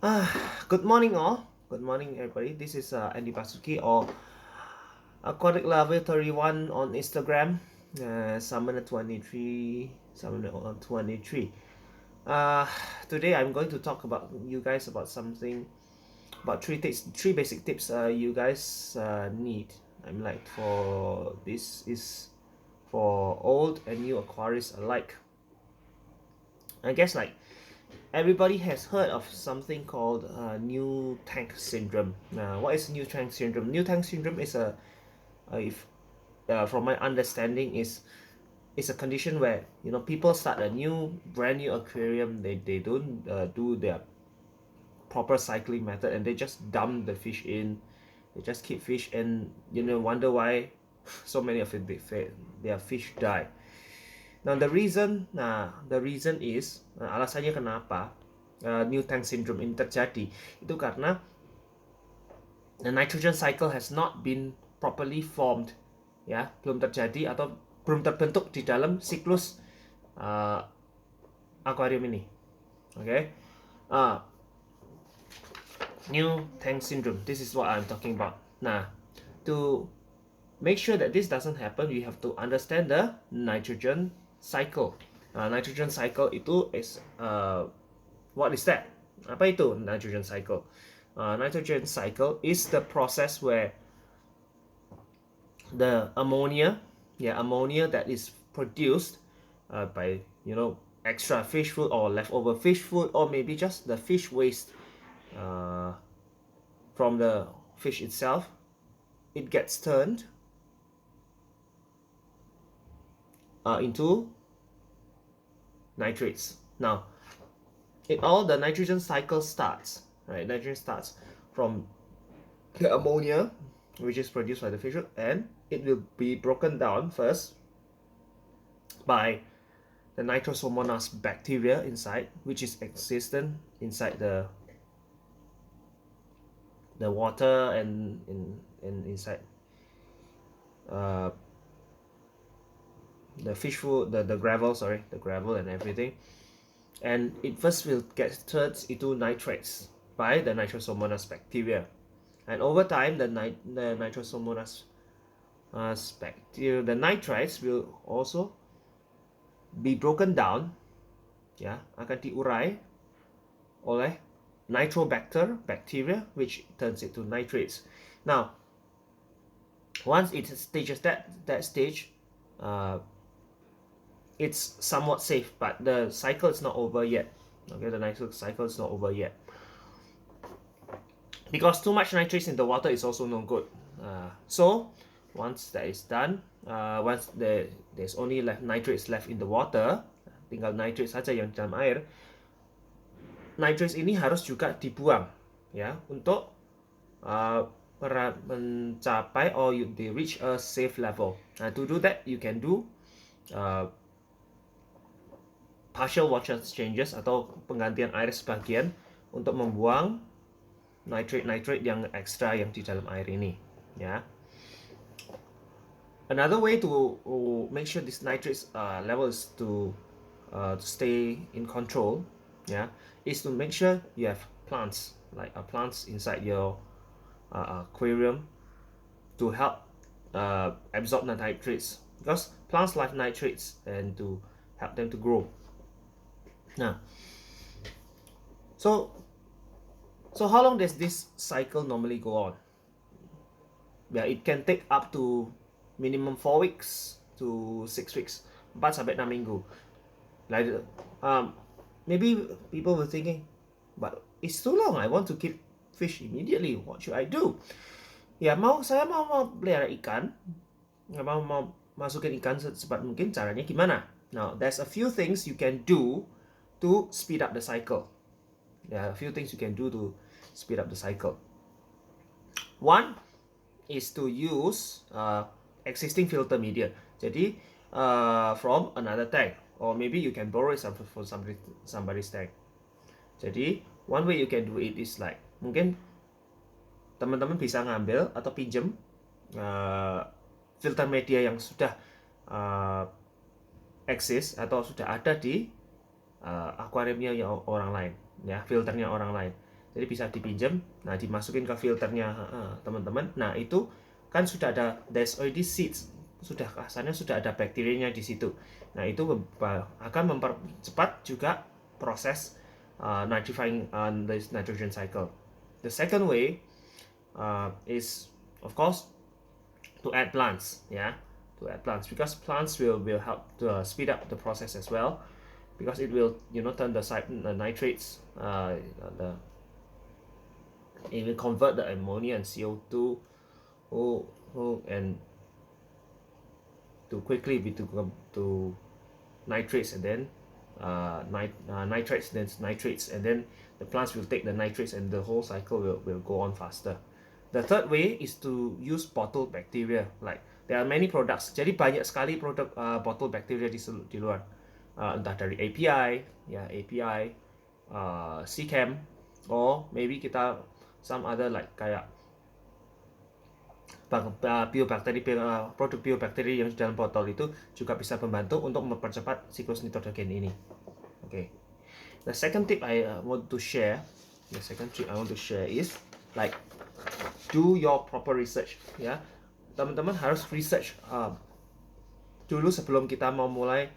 Good morning all. Good morning everybody. This is Andy Basuki or Aquatic Lover 31 on Instagram. Summoner 23. Summoner 23. Uh, Today I'm going to talk about you guys about something about three basic tips you guys need. I'm like for this is for old and new aquarists alike. I guess like everybody has heard of something called new tank syndrome. What is new tank syndrome? New tank syndrome is if from my understanding is a condition where people start a brand new aquarium. They don't do their proper cycling method and they just dump the fish in. They just keep fish and wonder why so many of their fish die. Now the reason is alasannya kenapa new tank syndrome ini terjadi itu karena the nitrogen cycle has not been properly formed, ya, belum terjadi atau belum terbentuk di dalam siklus uh, akuarium ini. Okay, uh, new tank syndrome. This is what I'm talking about. Nah, to make sure that this doesn't happen, you have to understand the nitrogen cycle. Nitrogen cycle itu is what is that? Apa itu nitrogen cycle? Nitrogen cycle is the process where the ammonia that is produced by extra fish food or leftover fish food or maybe just the fish waste uh, from the fish itself, it gets turned into nitrates. Now, the nitrogen cycle starts, right? Nitrogen starts from the ammonia, which is produced by the fish, and it will be broken down first by the nitrosomonas bacteria inside, which is existent inside the water and inside the fish food, the gravel, the gravel and everything. And it first will get turned into nitrates by the nitrosomonas bacteria, and over time the nitrosomonas bacteria, the nitrites will also be broken down, ya, akan diurai oleh nitrobacter bacteria, which turns it to nitrates. Now, once it stages that stage, it's somewhat safe, but the cycle is not over yet. Okay, the nitrate cycle is not over yet, because too much nitrates in the water is also no good. So once that is done, once there's only nitrates left in the water, tinggal nitrates saja yang dalam air. Nitrates ini harus juga dibuang, ya, untuk mencapai or they reach a safe level. To do that, you can do partial water changes atau penggantian air sebagian untuk membuang nitrate yang ekstra yang di dalam air ini, ya. Another way to make sure this nitrates level is to stay in control, yeah, is to make sure you have plants plants inside your aquarium to help absorb the nitrates, because plants like nitrates and to help them to grow. Now, so how long does this cycle normally go on? Yeah, it can take up to minimum 4 weeks to 6 weeks, 4 sampai 6 minggu. Like maybe people were thinking, but it's too long, I want to keep fish immediately, what should I do? Ya, saya mau pelihara ikan, mau masukin ikan secepat mungkin, caranya gimana? Now, there's a few things you can do to speed up the cycle. There are a few things you can do to speed up the cycle. One is to use existing filter media. Jadi from another tank, or maybe you can borrow it from somebody's tank. Jadi one way you can do it is like, mungkin teman-teman bisa ngambil atau pinjem filter media yang sudah exist atau sudah ada di akuariumnya orang lain, ya, filternya orang lain. Jadi bisa dipinjam, nah dimasukin ke filternya teman-teman. Nah itu kan sudah ada, there's already seeds, sudah kasarnya sudah ada bakterianya di situ. Nah itu akan mempercepat juga proses nitrifying this nitrogen cycle. The second way is of course to add plants, to add plants, because plants will help to speed up the process as well, because it will turn the nitrates, it will convert the ammonia and CO2 and to quickly to nitrates, and then nitrates, then nitrates, and then the plants will take the nitrates and the whole cycle will go on faster. The third way is to use bottle bacteria. Like there are many products. Jadi banyak sekali produk bottle bacteria di luar. Entah dari API, API, CCAM, or maybe kita some other like kayak produk biobakteri yang di dalam botol itu juga bisa membantu untuk mempercepat siklus nitrogen ini. Okay. The second tip I want to share is like do your proper research, ya. Teman-teman harus research dulu sebelum kita mau mulai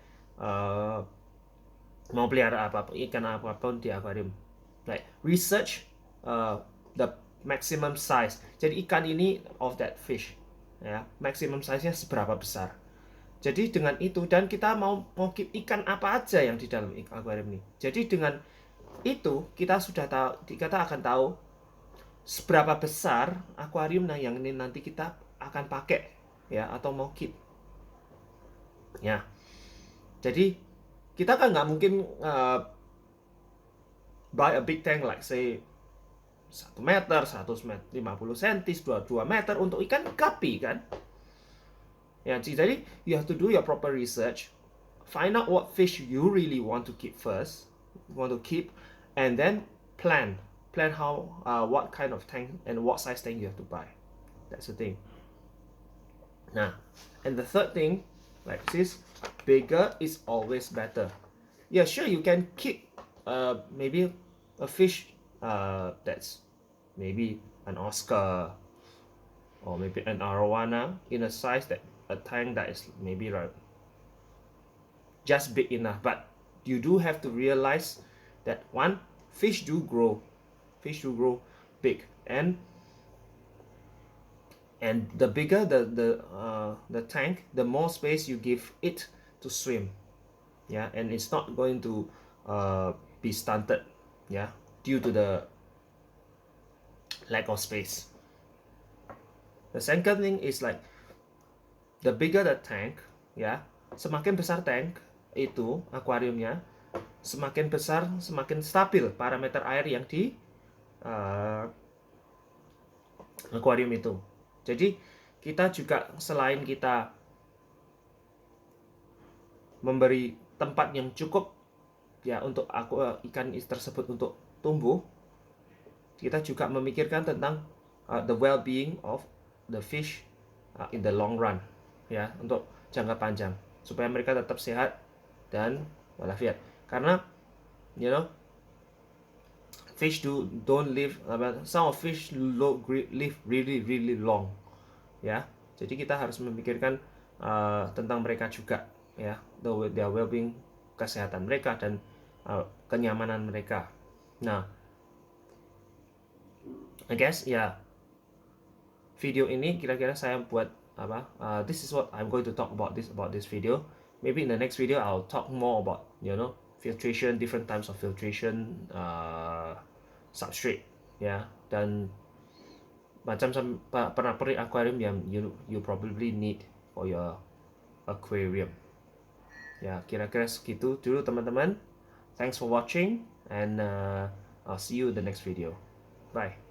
mau pelihara ikan apapun di akuarium. Like research the maximum size. Jadi ikan ini of that fish, ya, maximum size-nya seberapa besar. Jadi dengan itu, dan kita mau keep ikan apa aja yang di dalam akuarium ini. Jadi dengan itu kita sudah tahu, kita akan tahu seberapa besar akuarium yang ini nanti kita akan pakai, ya, atau mau keep, ya. Jadi kita kan nggak mungkin buy a big tank like say 1 meter, 150 cm, 2 meter untuk ikan guppy kan. Ya, jadi you have to do your proper research, find out what fish you really want to keep first, and then plan how what kind of tank and what size tank you have to buy. That's the thing. Nah, and the third thing, like this, bigger is always better. Yeah, sure, you can keep maybe a fish that's maybe an Oscar or maybe an arowana in a size that a tank that is maybe just big enough. But you do have to realize that one, fish do grow big, and the bigger the tank, the more space you give it to swim, yeah, and it's not going to be stunted, yeah, due to the lack of space. The second thing is like the bigger the tank, ya, semakin besar tank itu akuariumnya, semakin besar, semakin stabil parameter air yang di akuarium itu. Jadi kita juga selain kita memberi tempat yang cukup, ya, untuk ikan tersebut untuk tumbuh, kita juga memikirkan tentang the well-being of the fish in the long run, ya, untuk jangka panjang, supaya mereka tetap sehat dan walafiat. Karena fish don't live, some of fish live really long, ya. Jadi kita harus memikirkan tentang mereka juga, ya, their well-being, kesehatan mereka dan kenyamanan mereka. Nah, I guess ya, video ini kira-kira saya buat this is what I'm going to talk about this video. Maybe in the next video I'll talk more about filtration, different types of filtration, substrate, ya, dan macam pernak-pernik aquarium yang you probably need for your aquarium. Ya, kira-kira segitu dulu teman-teman. Thanks for watching, and I'll see you in the next video. Bye.